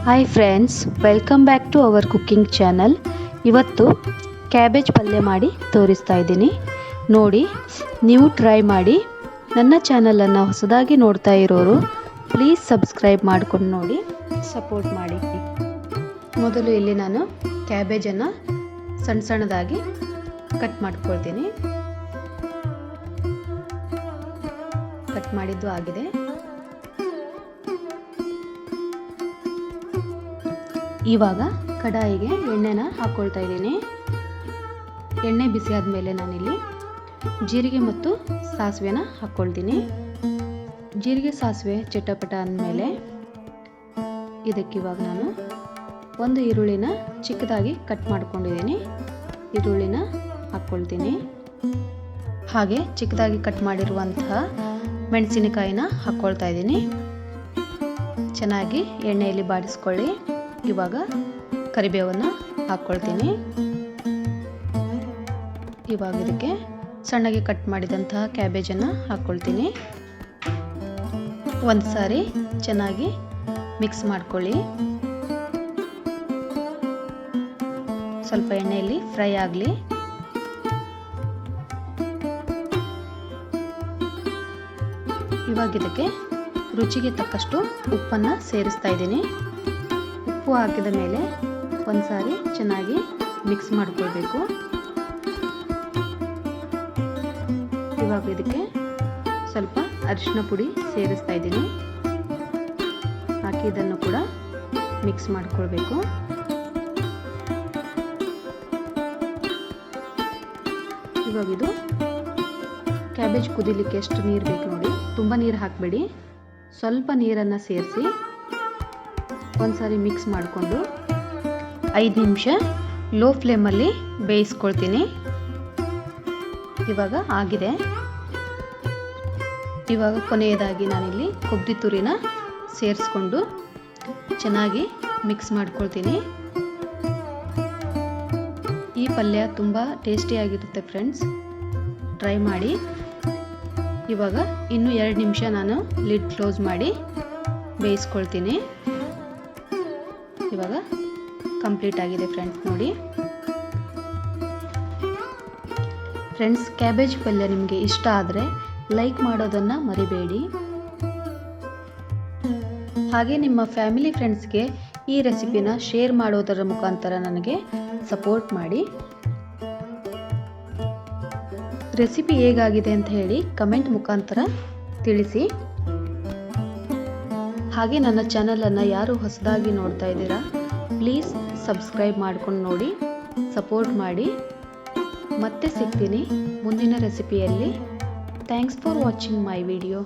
Hi friends, welcome back to our cooking channel. ಇವತ್ತು cabbage ಪಲ್ಯ ಮಾಡಿ ತೋರಿಸ್ತಾ ಇದ್ದೀನಿ. ನೋಡಿ, ನೀವು ಟ್ರೈ ಮಾಡಿ. ನನ್ನ ಚಾನಲನ್ನು ಹೊಸದಾಗಿ ನೋಡ್ತಾ ಇರೋರು ಪ್ಲೀಸ್ ಸಬ್ಸ್ಕ್ರೈಬ್ ಮಾಡ್ಕೊಂಡು ನೋಡಿ, ಸಪೋರ್ಟ್ ಮಾಡಿ. ಮೊದಲು ಇಲ್ಲಿ ನಾನು ಕ್ಯಾಬೇಜನ್ನು ಸಣ್ಣ ಸಣ್ಣದಾಗಿ ಕಟ್ ಮಾಡ್ಕೊಳ್ತೀನಿ. ಕಟ್ ಮಾಡಿದ್ದು ಆಗಿದೆ. ಇವಾಗ ಕಡಾಯಿಗೆ ಎಣ್ಣೆನ ಹಾಕ್ಕೊಳ್ತಾ ಇದ್ದೀನಿ. ಎಣ್ಣೆ ಬಿಸಿ ಆದಮೇಲೆ ನಾನಿಲ್ಲಿ ಜೀರಿಗೆ ಮತ್ತು ಸಾಸಿವೆನ ಹಾಕ್ಕೊಳ್ತೀನಿ. ಜೀರಿಗೆ ಸಾಸಿವೆ ಚಟಪಟ ಅಂದಮೇಲೆ ಇದಕ್ಕಿವಾಗ ನಾನು ಒಂದು ಈರುಳ್ಳಿನ ಚಿಕ್ಕದಾಗಿ ಕಟ್ ಮಾಡ್ಕೊಂಡಿದ್ದೀನಿ. ಈರುಳ್ಳಿನ ಹಾಕ್ಕೊಳ್ತೀನಿ. ಹಾಗೆ ಚಿಕ್ಕದಾಗಿ ಕಟ್ ಮಾಡಿರುವಂತಹ ಮೆಣಸಿನಕಾಯಿನ ಹಾಕ್ಕೊಳ್ತಾ ಇದ್ದೀನಿ. ಚೆನ್ನಾಗಿ ಎಣ್ಣೆಯಲ್ಲಿ ಬಾಡಿಸ್ಕೊಳ್ಳಿ. ಇವಾಗ ಕರಿಬೇವನ್ನು ಹಾಕ್ಕೊಳ್ತೀನಿ. ಇವಾಗ ಇದಕ್ಕೆ ಸಣ್ಣಗೆ ಕಟ್ ಮಾಡಿದಂತಹ ಕ್ಯಾಬೇಜನ್ನು ಹಾಕ್ಕೊಳ್ತೀನಿ. ಒಂದು ಸಾರಿ ಚೆನ್ನಾಗಿ ಮಿಕ್ಸ್ ಮಾಡ್ಕೊಳ್ಳಿ. ಸ್ವಲ್ಪ ಎಣ್ಣೆಯಲ್ಲಿ ಫ್ರೈ ಆಗಲಿ. ಇವಾಗ ಇದಕ್ಕೆ ರುಚಿಗೆ ತಕ್ಕಷ್ಟು ಉಪ್ಪನ್ನು ಸೇರಿಸ್ತಾ ಇದ್ದೀನಿ. ಉಪ್ಪು ಹಾಕಿದ ಮೇಲೆ ಒಂದು ಸಾರಿ ಚೆನ್ನಾಗಿ ಮಿಕ್ಸ್ ಮಾಡ್ಕೊಳ್ಬೇಕು. ಇವಾಗ ಇದಕ್ಕೆ ಸ್ವಲ್ಪ ಅರಿಶಿನ ಪುಡಿ ಸೇರಿಸ್ತಾ ಇದ್ದೀನಿ. ಹಾಕಿ ಇದನ್ನು ಕೂಡ ಮಿಕ್ಸ್ ಮಾಡ್ಕೊಳ್ಬೇಕು. ಇವಾಗ ಇದು ಕ್ಯಾಬೇಜ್ ಕುದಿಲಿಕ್ಕೆ ಎಷ್ಟು ನೀರು ಬೇಕು ನೋಡಿ. ತುಂಬ ನೀರು ಹಾಕಬೇಡಿ, ಸ್ವಲ್ಪ ನೀರನ್ನು ಸೇರಿಸಿ ಒಂದ್ಸಾರಿ ಮಿಕ್ಸ್ ಮಾಡಿಕೊಂಡು 5 ನಿಮಿಷ ಲೋ ಫ್ಲೇಮಲ್ಲಿ ಬೇಯಿಸ್ಕೊಳ್ತೀನಿ. ಇವಾಗ ಆಗಿದೆ. ಇವಾಗ ಕೊನೆಯದಾಗಿ ನಾನಿಲ್ಲಿ ಕೊಬ್ಬರಿ ತುರಿನ ಸೇರಿಸ್ಕೊಂಡು ಚೆನ್ನಾಗಿ ಮಿಕ್ಸ್ ಮಾಡ್ಕೊಳ್ತೀನಿ. ಈ ಪಲ್ಯ ತುಂಬ ಟೇಸ್ಟಿಯಾಗಿರುತ್ತೆ ಫ್ರೆಂಡ್ಸ್, ಟ್ರೈ ಮಾಡಿ. ಇವಾಗ ಇನ್ನೂ 2 ನಿಮಿಷ ನಾನು ಲಿಡ್ ಕ್ಲೋಸ್ ಮಾಡಿ ಬೇಯಿಸ್ಕೊಳ್ತೀನಿ. ಇವಾಗ ಕಂಪ್ಲೀಟ್ ಆಗಿದೆ ಫ್ರೆಂಡ್ಸ್. ನೋಡಿ ಫ್ರೆಂಡ್ಸ್, ಕ್ಯಾಬೇಜ್ ಪಲ್ಯ ನಿಮಗೆ ಇಷ್ಟ ಆದರೆ ಲೈಕ್ ಮಾಡೋದನ್ನು ಮರಿಬೇಡಿ. ಹಾಗೆ ನಿಮ್ಮ ಫ್ಯಾಮಿಲಿ ಫ್ರೆಂಡ್ಸ್ಗೆ ಈ ರೆಸಿಪಿನ ಶೇರ್ ಮಾಡೋದರ ಮುಖಾಂತರ ನನಗೆ ಸಪೋರ್ಟ್ ಮಾಡಿ. ರೆಸಿಪಿ ಹೇಗಾಗಿದೆ ಅಂತ ಹೇಳಿ ಕಮೆಂಟ್ ಮುಖಾಂತರ ತಿಳಿಸಿ. ಹಾಗೆ ನನ್ನ ಚಾನಲನ್ನು ಯಾರು ಹೊಸದಾಗಿ ನೋಡ್ತಾ ಇದ್ದೀರಾ ಪ್ಲೀಸ್ ಸಬ್ಸ್ಕ್ರೈಬ್ ಮಾಡ್ಕೊಂಡು ನೋಡಿ, ಸಪೋರ್ಟ್ ಮಾಡಿ. ಮತ್ತೆ ಸಿಗ್ತೀನಿ ಮುಂದಿನ ರೆಸಿಪಿಯಲ್ಲಿ. Thanks for watching my video.